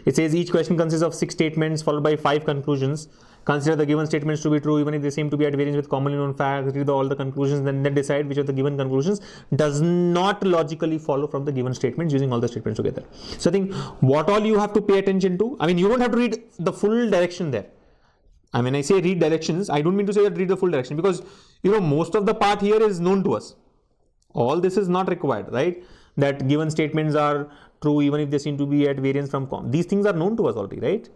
It says each question consists of 6 statements followed by 5 conclusions. Consider the given statements to be true even if they seem to be at variance with commonly known facts. Read all the conclusions, then decide which of the given conclusions does not logically follow from the given statements using all the statements together. So I think what all you have to pay attention to, I mean, you don't have to read the full direction there. I mean, I say read directions, I don't mean to say that read the full direction, because most of the part here is known to us. All this is not required, right? That given statements are true even if they seem to be at variance from these things are known to us already, right?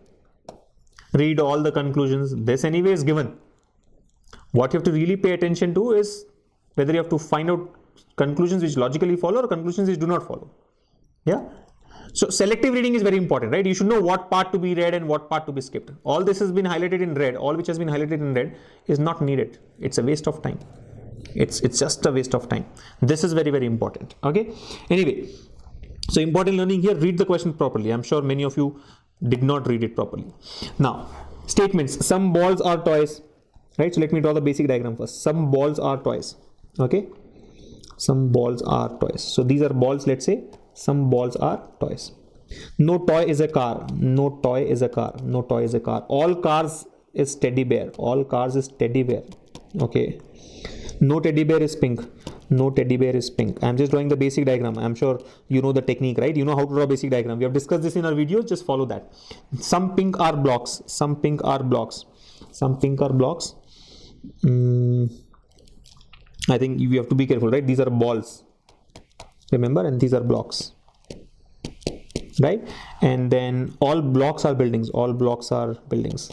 Read all the conclusions. This anyway is given. What you have to really pay attention to is whether you have to find out conclusions which logically follow or conclusions which do not follow. Yeah. So selective reading is very important, right? You should know what part to be read and what part to be skipped. All this has been highlighted in red. All which has been highlighted in red is not needed. It's a waste of time. It's just a waste of time. This is very, very important. Okay. Anyway, so important learning here. Read the question properly. I'm sure many of you did not read it properly. Now, statements. Some balls are toys, right? So let me draw the basic diagram first. Some balls are toys. Okay. Some balls are toys. So these are balls, let's say. Some balls are toys. No toy is a car. No toy is a car. No toy is a car. All cars is teddy bear. All cars is teddy bear. Okay. No teddy bear is pink. No teddy bear is pink. I'm just drawing the basic diagram. I'm sure you know the technique, right? You know how to draw basic diagram. We have discussed this in our videos. Just follow that. Some pink are blocks. Some pink are blocks. Some pink are blocks. I think you have to be careful, right? These are balls. Remember, and these are blocks, right? And then all blocks are buildings. All blocks are buildings.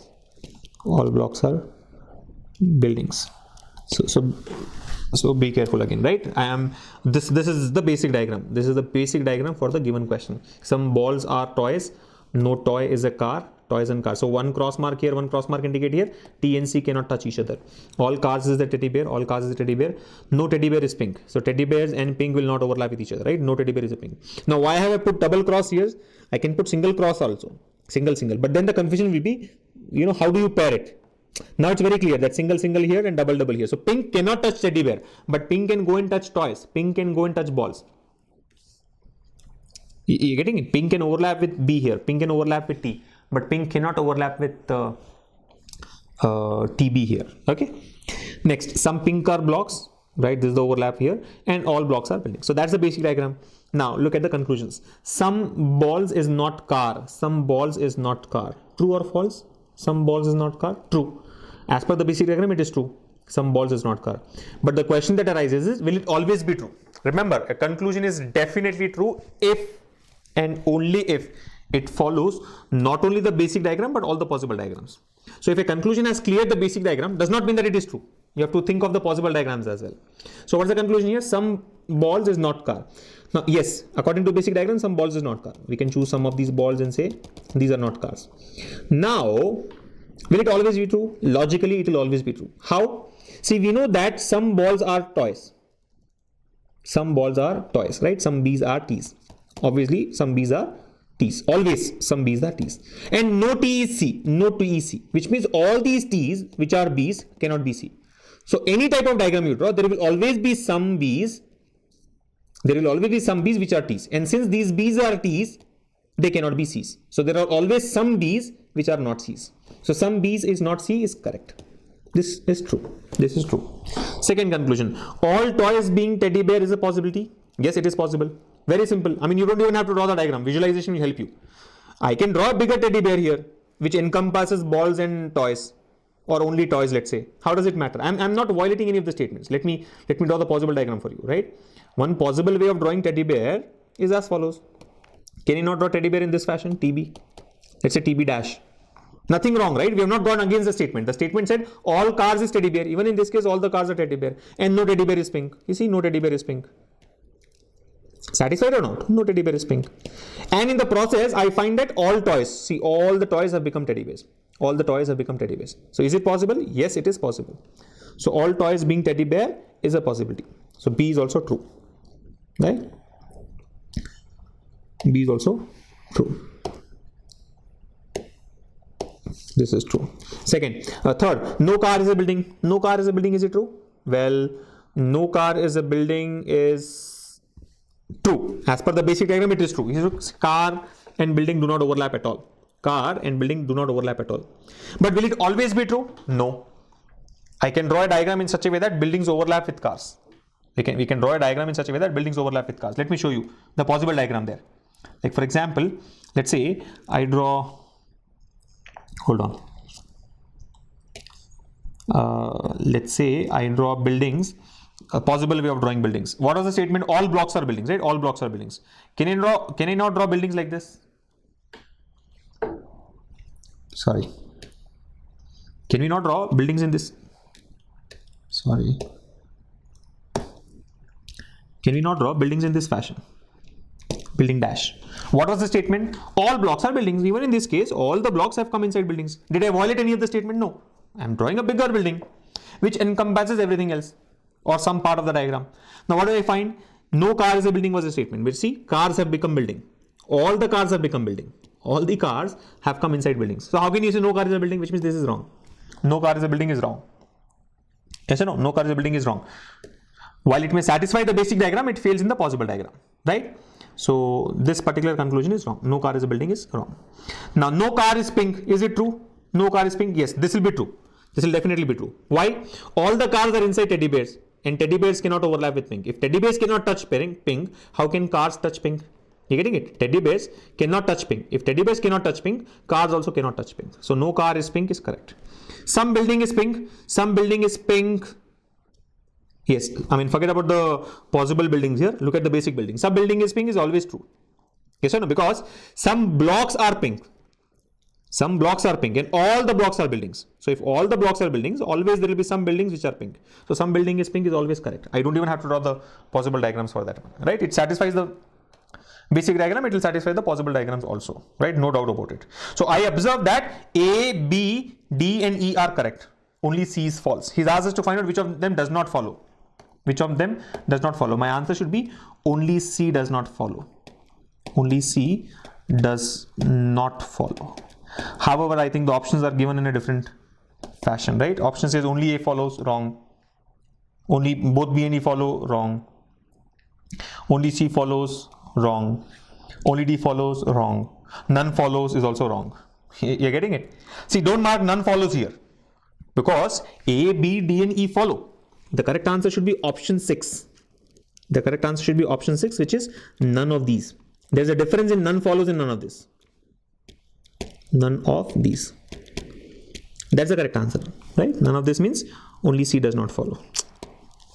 All blocks are buildings. So be careful again, right? This is the basic diagram. This is the basic diagram for the given question. Some balls are toys. No toy is a car. Toys and cars. So one cross mark here, one cross mark indicate here. T and C cannot touch each other. All cars is the teddy bear. All cars is the teddy bear. No teddy bear is pink. So teddy bears and pink will not overlap with each other, right? No teddy bear is a pink. Now why have I put double cross here? I can put single cross also. Single. But then the confusion will be, how do you pair it? Now it's very clear that single here and double here. So pink cannot touch teddy bear, but pink can go and touch toys. Pink can go and touch balls. You're getting it? Pink can overlap with B here. Pink can overlap with T, but pink cannot overlap with TB here. Okay. Next, some pink are blocks, right? This is the overlap here, and all blocks are buildings. So that's the basic diagram. Now look at the conclusions. Some balls is not car. Some balls is not car. True or false? Some balls is not car. True. As per the basic diagram, it is true. Some balls is not car. But the question that arises is, will it always be true? Remember, a conclusion is definitely true if and only if it follows not only the basic diagram but all the possible diagrams. So if a conclusion has cleared the basic diagram, does not mean that it is true. You have to think of the possible diagrams as well. So what's the conclusion here? Some balls is not car. Now yes, according to basic diagram, some balls is not car. We can choose some of these balls and say these are not cars. Now, will it always be true? Logically, it will always be true. How? See, we know that some balls are toys. Some balls are toys, right? Some B's are T's. Obviously, some B's are T's. Always some B's are T's. And no T is C. No T is C. Which means all these T's which are B's cannot be C. So any type of diagram you draw, there will always be some B's. There will always be some B's which are T's. And since these B's are T's, they cannot be C's. So there are always some B's which are not C's. So some B's is not C is correct. This is true. This is true. Second conclusion. All toys being teddy bear is a possibility. Yes, it is possible. Very simple. I mean, you don't even have to draw the diagram. Visualization will help you. I can draw a bigger teddy bear here, which encompasses balls and toys, or only toys, let's say. How does it matter? I'm not violating any of the statements. Let me draw the possible diagram for you, right? One possible way of drawing teddy bear is as follows. Can you not draw teddy bear in this fashion? TB. Let's say TB dash. Nothing wrong, right? We have not gone against the statement. The statement said all cars is teddy bear. Even in this case, all the cars are teddy bear. And no teddy bear is pink. You see, no teddy bear is pink. Satisfied or not? No teddy bear is pink. And in the process, I find that all toys, see, all the toys have become teddy bears. All the toys have become teddy bears. So is it possible? Yes, it is possible. So all toys being teddy bear is a possibility. So B is also true. Right? B is also true. This is true. Second, third, no car is a building. No car is a building. Is it true? Well, no car is a building is true. As per the basic diagram, it is true. Car and building do not overlap at all. Car and building do not overlap at all. But will it always be true? No. I can draw a diagram in such a way that buildings overlap with cars. We can draw a diagram in such a way that buildings overlap with cars. Let me show you the possible diagram there. Like for example, let's say I draw, hold on. Let's say I draw buildings, a possible way of drawing buildings. What was the statement? All blocks are buildings, right? All blocks are buildings. Can I not draw buildings like this? Sorry. Can we not draw buildings in this? Sorry. Can we not draw buildings in this fashion? Building dash. What was the statement? All blocks are buildings. Even in this case, all the blocks have come inside buildings. Did I violate any of the statement? No. I'm drawing a bigger building which encompasses everything else or some part of the diagram. Now what do I find? No car is a building was a statement. Which see, cars have become building. All the cars have become building. All the cars have come inside buildings. So how can you say no car is a building? Which means this is wrong. No car is a building is wrong. Yes or no? No car is a building is wrong. While it may satisfy the basic diagram, it fails in the possible diagram, right? So this particular conclusion is wrong. No car is a building is wrong. Now no car is pink. Is it true? No car is pink. Yes, this will be true. This will definitely be true. Why? All the cars are inside teddy bears and teddy bears cannot overlap with pink. If teddy bears cannot touch pink, how can cars touch pink? You getting it? Teddy bears cannot touch pink. If teddy bears cannot touch pink, cars also cannot touch pink. So no car is pink is correct. Some building is pink. Some building is pink. Yes, I mean forget about the possible buildings here. Look at the basic building. Some building is pink is always true. Yes or no? Because some blocks are pink. Some blocks are pink and all the blocks are buildings. So if all the blocks are buildings, always there will be some buildings which are pink. So some building is pink is always correct. I don't even have to draw the possible diagrams for that, right? It satisfies the basic diagram, it will satisfy the possible diagrams also, right? No doubt about it. So I observe that A, B, D and E are correct. Only C is false. He's asked us to find out which of them does not follow. Which of them does not follow? My answer should be only C does not follow. Only C does not follow. However, I think the options are given in a different fashion, right? Option says only A follows, wrong. Only both B and E follow, wrong. Only C follows, wrong. Only D follows, wrong. None follows is also wrong. You're getting it? See, don't mark none follows here because A, B, D and E follow. The correct answer should be option 6. The correct answer should be option 6, which is none of these. There's a difference in none follows and none of this. None of these. That's the correct answer, right? None of this means only C does not follow.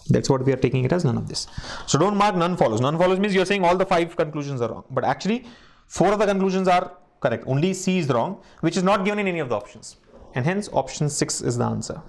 That's what we are taking it as, none of this. So don't mark none follows. None follows means you're saying all the 5 conclusions are wrong. But actually 4 of the conclusions are correct. Only C is wrong, which is not given in any of the options. And hence option 6 is the answer.